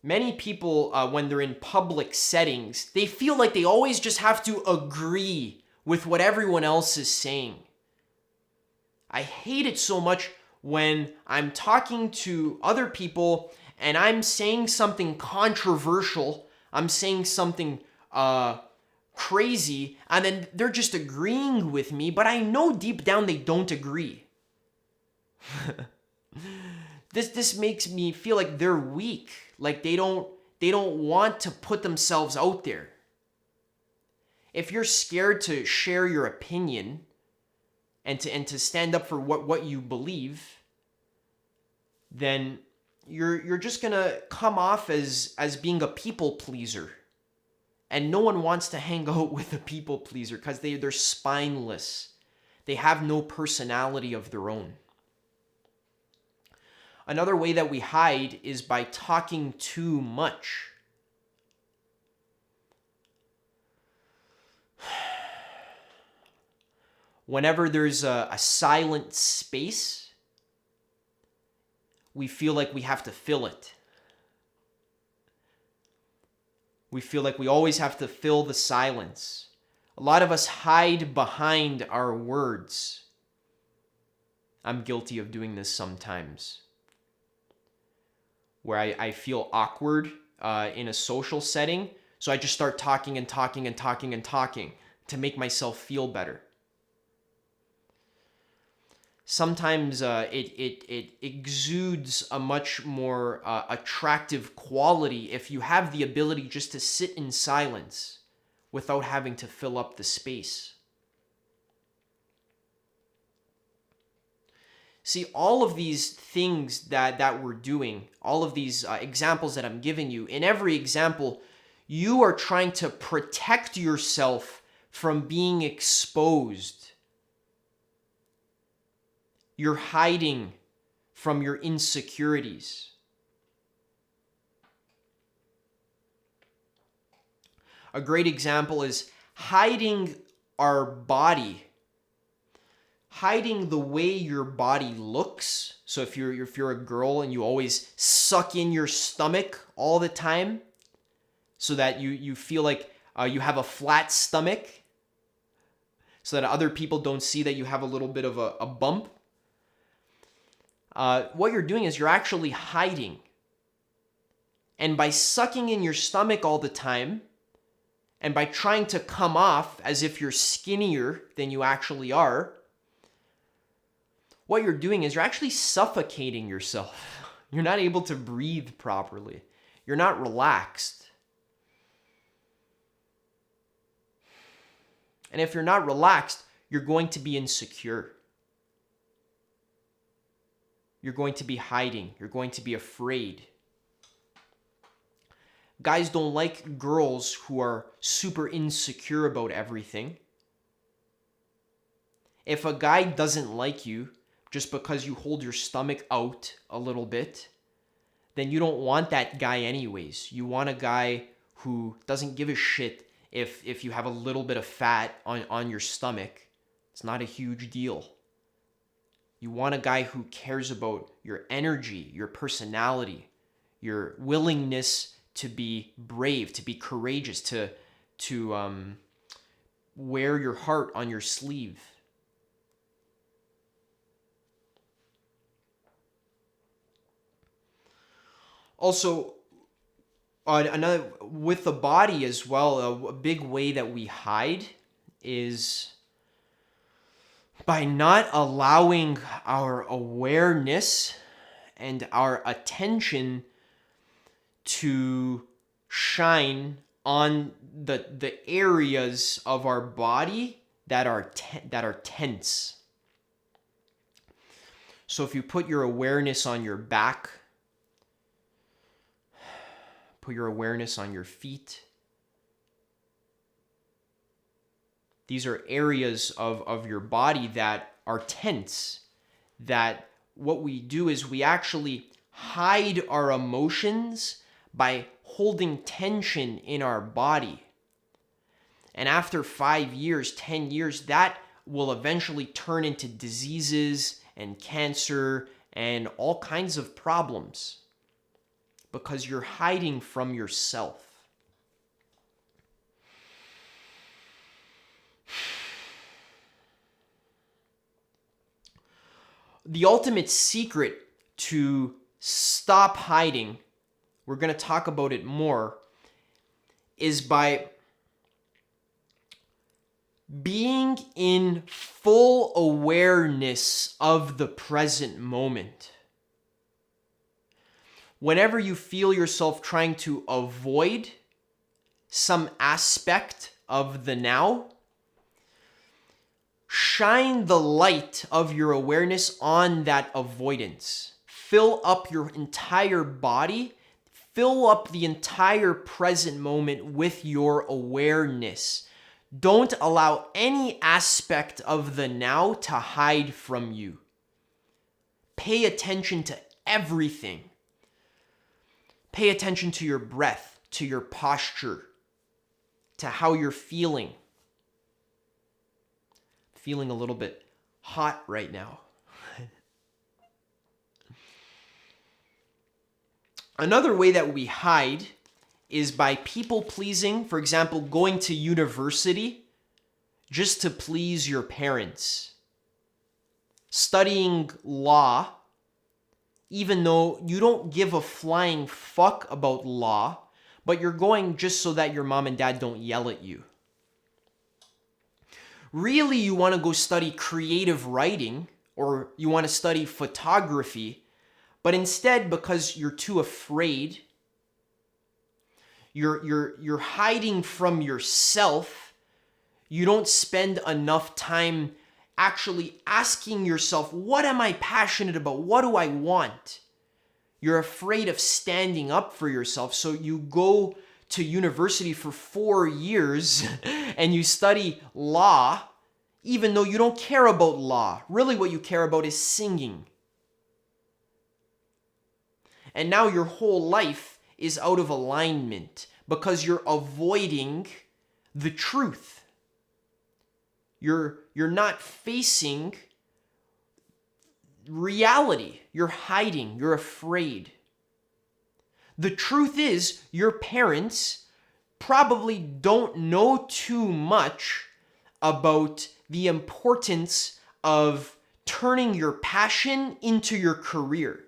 Many people, when they're in public settings, they feel like they always just have to agree with what everyone else is saying. I hate it so much when I'm talking to other people and I'm saying something controversial, I'm saying something crazy, and then they're just agreeing with me, but I know deep down they don't agree. This makes me feel like they're weak, like they don't want to put themselves out there. If you're scared to share your opinion and to stand up for what you believe, then you're just gonna come off as being a people pleaser. And no one wants to hang out with a people pleaser because they're spineless. They have no personality of their own. Another way that we hide is by talking too much. Whenever there's a silent space, we feel like we have to fill it. We feel like we always have to fill the silence. A lot of us hide behind our words. I'm guilty of doing this sometimes, where I feel awkward in a social setting, so I just start talking and talking and talking and talking to make myself feel better. Sometimes it exudes a much more attractive quality if you have the ability just to sit in silence without having to fill up the space. See, all of these things that we're doing, all of these examples that I'm giving you, in every example, you are trying to protect yourself from being exposed. You're hiding from your insecurities. A great example is hiding our body, hiding the way your body looks. So if you're a girl and you always suck in your stomach all the time, so that you feel like you have a flat stomach, so that other people don't see that you have a little bit of a bump. What you're doing is you're actually hiding. And by sucking in your stomach all the time, and by trying to come off as if you're skinnier than you actually are, what you're doing is you're actually suffocating yourself. You're not able to breathe properly. You're not relaxed. And if you're not relaxed, you're going to be insecure. you're going to be hiding. You're going to be afraid. Guys don't like girls who are super insecure about everything. If a guy doesn't like you just because you hold your stomach out a little bit, then you don't want that guy anyways. You want a guy who doesn't give a shit if you have a little bit of fat on your stomach. It's not a huge deal. You want a guy who cares about your energy, your personality, your willingness to be brave, to be courageous, to wear your heart on your sleeve. Also, another with the body as well, a big way that we hide is by not allowing our awareness and our attention to shine on the areas of our body that are tense. So if you put your awareness on your back, put your awareness on your feet. These are areas of your body that are tense, that what we do is we actually hide our emotions by holding tension in our body. And after 5 years, 10 years, that will eventually turn into diseases and cancer and all kinds of problems because you're hiding from yourself. The ultimate secret to stop hiding, we're going to talk about it more, is by being in full awareness of the present moment. Whenever you feel yourself trying to avoid some aspect of the now, shine the light of your awareness on that avoidance. Fill up your entire body. Fill up the entire present moment with your awareness. Don't allow any aspect of the now to hide from you. Pay attention to everything. Pay attention to your breath, to your posture, to how you're feeling. Feeling a little bit hot right now. Another way that we hide is by people pleasing. For example, going to university just to please your parents. Studying law, even though you don't give a flying fuck about law, but you're going just so that your mom and dad don't yell at you. Really, you want to go study creative writing or you want to study photography, but instead, because you're too afraid, you're hiding from yourself, you don't spend enough time actually asking yourself, what am I passionate about? What do I want? You're afraid of standing up for yourself, so you go to university for 4 years and you study law, even though you don't care about law. Really, what you care about is singing. And now your whole life is out of alignment because you're avoiding the truth. You're not facing reality. You're hiding. You're afraid. The truth is, your parents probably don't know too much about the importance of turning your passion into your career.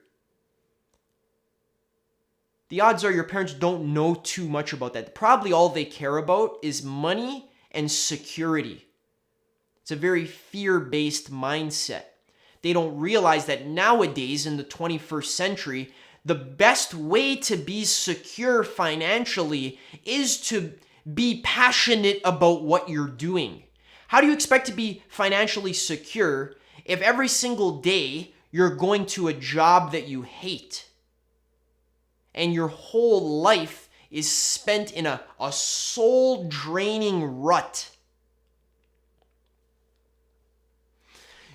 The odds are your parents don't know too much about that. Probably all they care about is money and security. It's a very fear-based mindset. They don't realize that nowadays in the 21st century, the best way to be secure financially is to be passionate about what you're doing. How do you expect to be financially secure if every single day you're going to a job that you hate. And your whole life is spent in a soul-draining rut.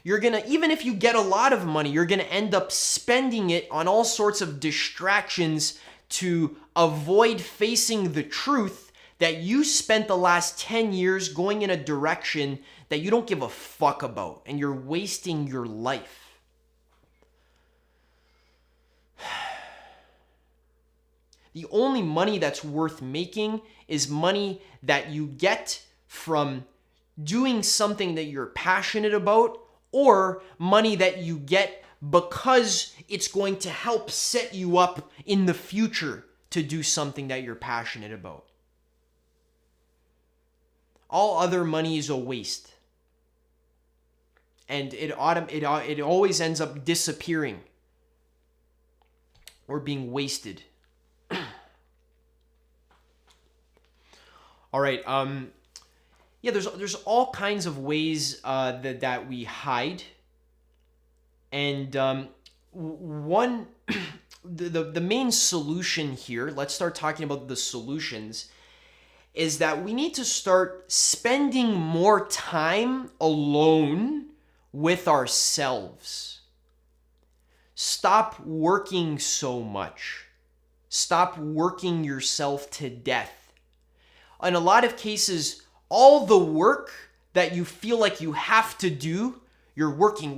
You're going to, even if you get a lot of money, you're going to end up spending it on all sorts of distractions to avoid facing the truth that you spent the last 10 years going in a direction that you don't give a fuck about, and you're wasting your life. The only money that's worth making is money that you get from doing something that you're passionate about, or money that you get because it's going to help set you up in the future to do something that you're passionate about. All other money is a waste. And it always ends up disappearing or being wasted. All right. Yeah, there's all kinds of ways that we hide, and one the main solution here. Let's start talking about the solutions. Is that we need to start spending more time alone with ourselves. Stop working so much. Stop working yourself to death. In a lot of cases, all the work that you feel like you have to do, you're working.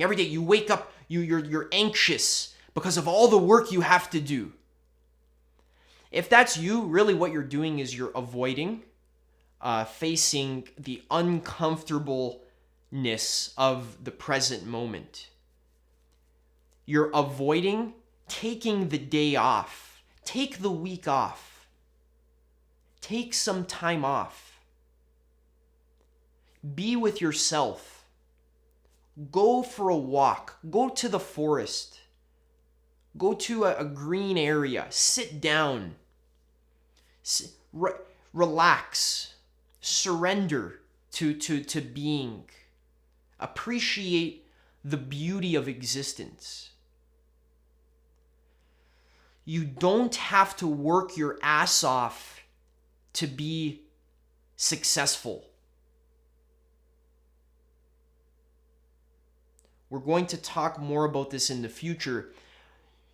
Every day you wake up, you're anxious because of all the work you have to do. If that's you, really what you're doing is you're avoiding facing the uncomfortableness of the present moment. You're avoiding taking the day off. Take the week off. Take some time off. Be with yourself. Go for a walk. Go to the forest. Go to a green area. Sit down. Relax. Surrender to being. Appreciate the beauty of existence. You don't have to work your ass off to be successful. We're going to talk more about this in the future.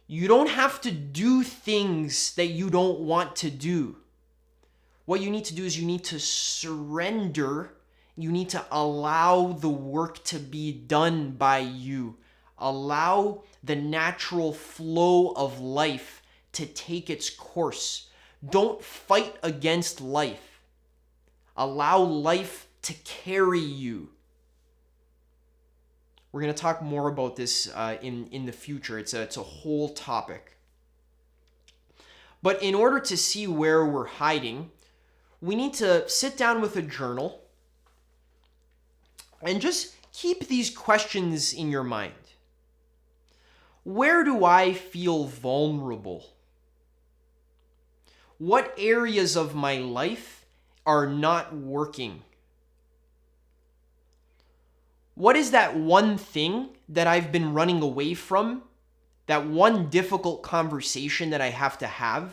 You don't have to do things that you don't want to do. What you need to do is you need to surrender. You need to allow the work to be done by you. Allow the natural flow of life to take its course. Don't fight against life. Allow life to carry you. We're going to talk more about this in the future. It's a whole topic. But in order to see where we're hiding, we need to sit down with a journal and just keep these questions in your mind. Where do I feel vulnerable? What areas of my life are not working? What is that one thing that I've been running away from? That one difficult conversation that I have to have?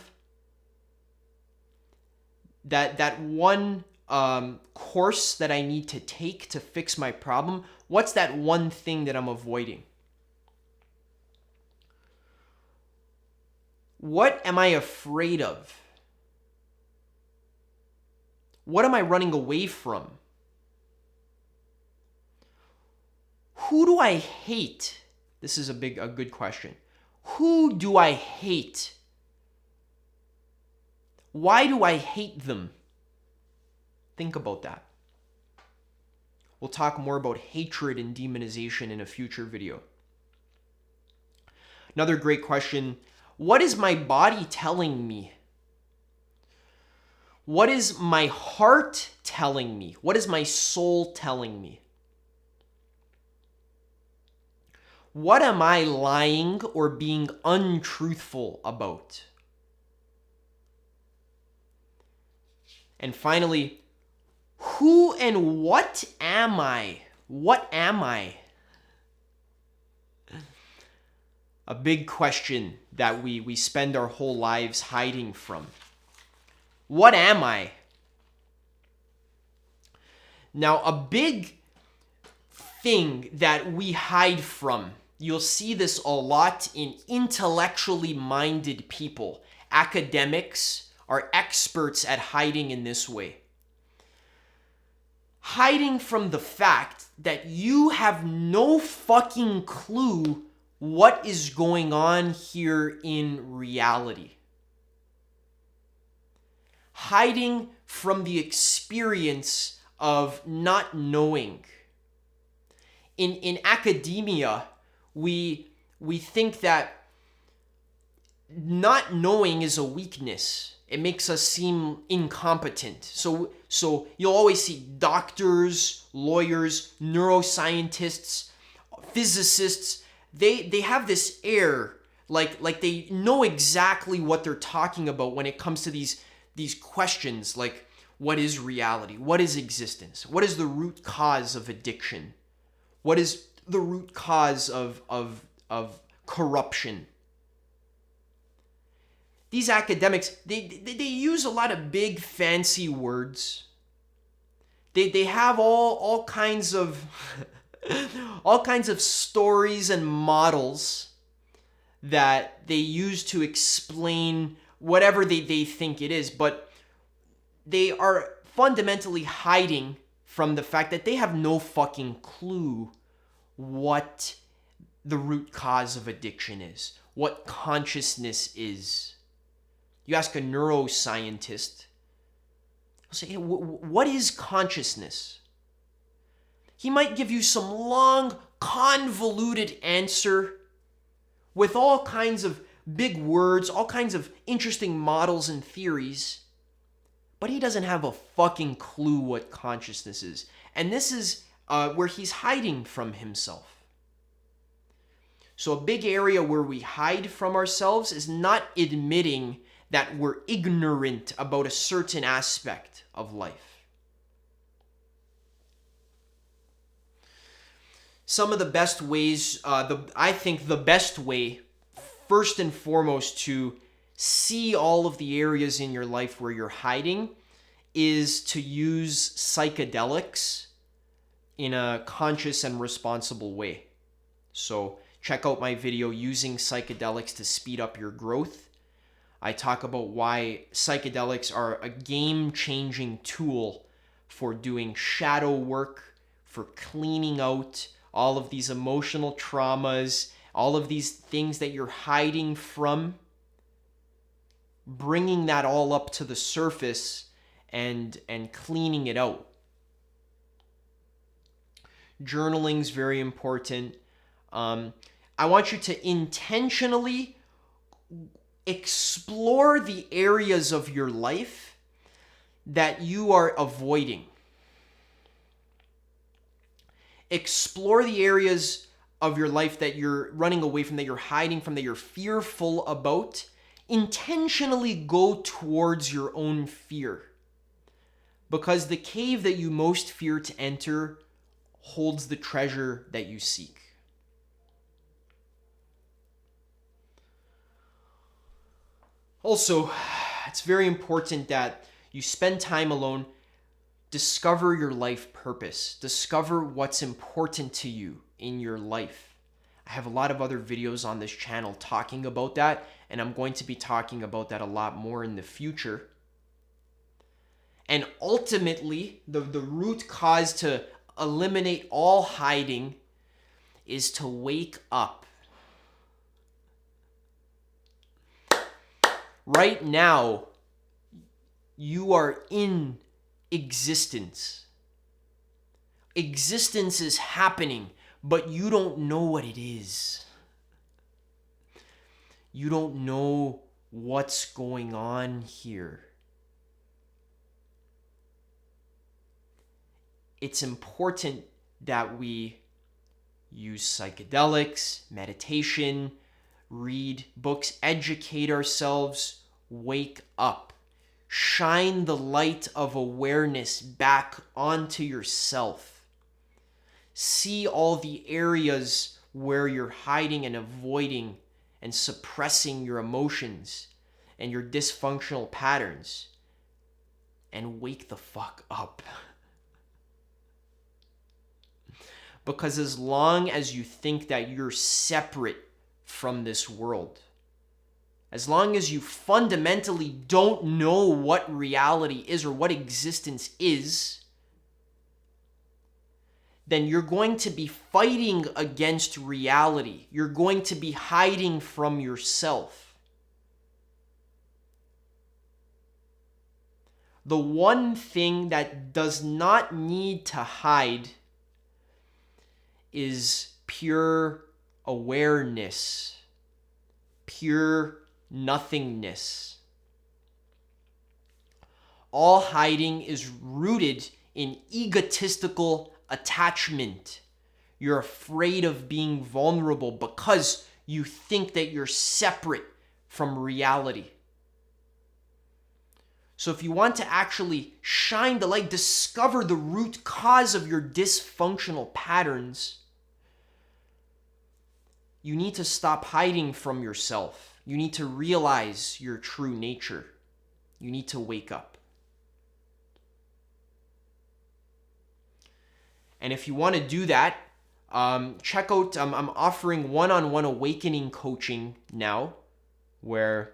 That one course that I need to take to fix my problem? What's that one thing that I'm avoiding? What am I afraid of? What am I running away from? Who do I hate? This is a good question. Who do I hate? Why do I hate them? Think about that. We'll talk more about hatred and demonization in a future video. Another great question. What is my body telling me? What is my heart telling me? What is my soul telling me? What am I lying or being untruthful about? And finally, who and what am I? What am I? A big question that we spend our whole lives hiding from. What am I? Now, a big thing that we hide from, you'll see this a lot in intellectually minded people. Academics are experts at hiding in this way. Hiding from the fact that you have no fucking clue what is going on here in reality. Hiding from the experience of not knowing. In academia, we think that not knowing is a weakness. It makes us seem incompetent. So you'll always see doctors, lawyers, neuroscientists, physicists. They have this air like they know exactly what they're talking about when it comes to these questions like, what is reality? What is existence? What is the root cause of addiction? What is the root cause of corruption? These academics, they use a lot of big fancy words. They have all kinds of all kinds of stories and models that they use to explain whatever they think it is, but they are fundamentally hiding from the fact that they have no fucking clue what the root cause of addiction is, what consciousness is. You ask a neuroscientist, he'll say, hey, what is consciousness? He might give you some long, convoluted answer with all kinds of big words, all kinds of interesting models and theories, but he doesn't have a fucking clue what consciousness is. And this is where he's hiding from himself. So a big area where we hide from ourselves is not admitting that we're ignorant about a certain aspect of life. Some of the best ways, I think the best way, first and foremost, to see all of the areas in your life where you're hiding is to use psychedelics in a conscious and responsible way. So check out my video, Using Psychedelics to Speed Up Your Growth. I talk about why psychedelics are a game-changing tool for doing shadow work, for cleaning out all of these emotional traumas, all of these things that you're hiding from, bringing that all up to the surface and cleaning it out. Journaling is very important. I want you to intentionally explore the areas of your life that you are avoiding. Explore the areas of your life that you're running away from, that you're hiding from, that you're fearful about. Intentionally go towards your own fear. Because the cave that you most fear to enter holds the treasure that you seek. Also, it's very important that you spend time alone, discover your life purpose, discover what's important to you in your life. I have a lot of other videos on this channel talking about that, and I'm going to be talking about that a lot more in the future. And ultimately, the root cause to eliminate all hiding is to wake up. Right now, you are in existence. Existence is happening, but you don't know what it is. You don't know what's going on here. It's important that we use psychedelics, meditation, read books, educate ourselves, wake up. Shine the light of awareness back onto yourself. See all the areas where you're hiding and avoiding and suppressing your emotions and your dysfunctional patterns, and wake the fuck up. Because as long as you think that you're separate from this world, as long as you fundamentally don't know what reality is or what existence is, then you're going to be fighting against reality. You're going to be hiding from yourself. The one thing that does not need to hide is pure awareness, pure nothingness. All hiding is rooted in egotistical attachment. You're afraid of being vulnerable because you think that you're separate from reality. So if you want to actually shine the light, discover the root cause of your dysfunctional patterns, you need to stop hiding from yourself. You need to realize your true nature. You need to wake up. And if you want to do that, check out, I'm offering one-on-one awakening coaching now, where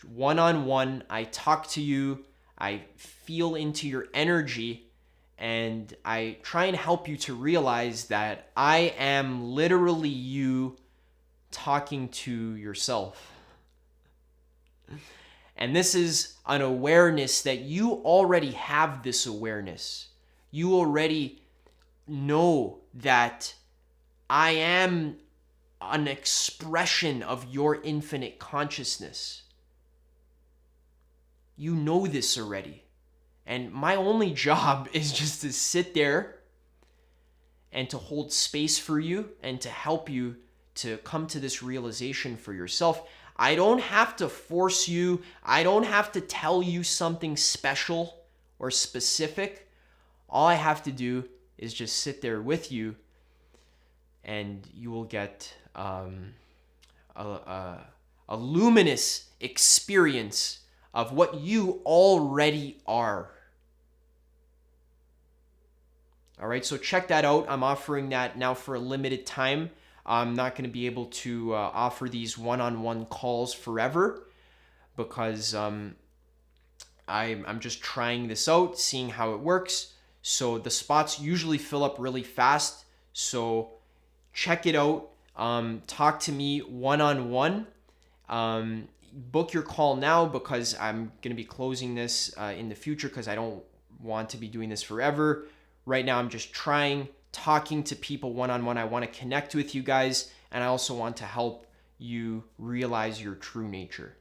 one-on-one, I talk to you, I feel into your energy, and I try and help you to realize that I am literally you talking to yourself. And this is an awareness that you already have this awareness. You already know that I am an expression of your infinite consciousness. You know this already. And my only job is just to sit there and to hold space for you and to help you to come to this realization for yourself. I don't have to force you. I don't have to tell you something special or specific. All I have to do is just sit there with you, and you will get a luminous experience of what you already are. All right, so check that out. I'm offering that now for a limited time. I'm not going to be able to offer these one-on-one calls forever because I'm just trying this out, seeing how it works. So the spots usually fill up really fast. So check it out. Talk to me one-on-one. Book your call now because I'm going to be closing this in the future because I don't want to be doing this forever. Right now, I'm just talking to people one-on-one. I want to connect with you guys, and I also want to help you realize your true nature.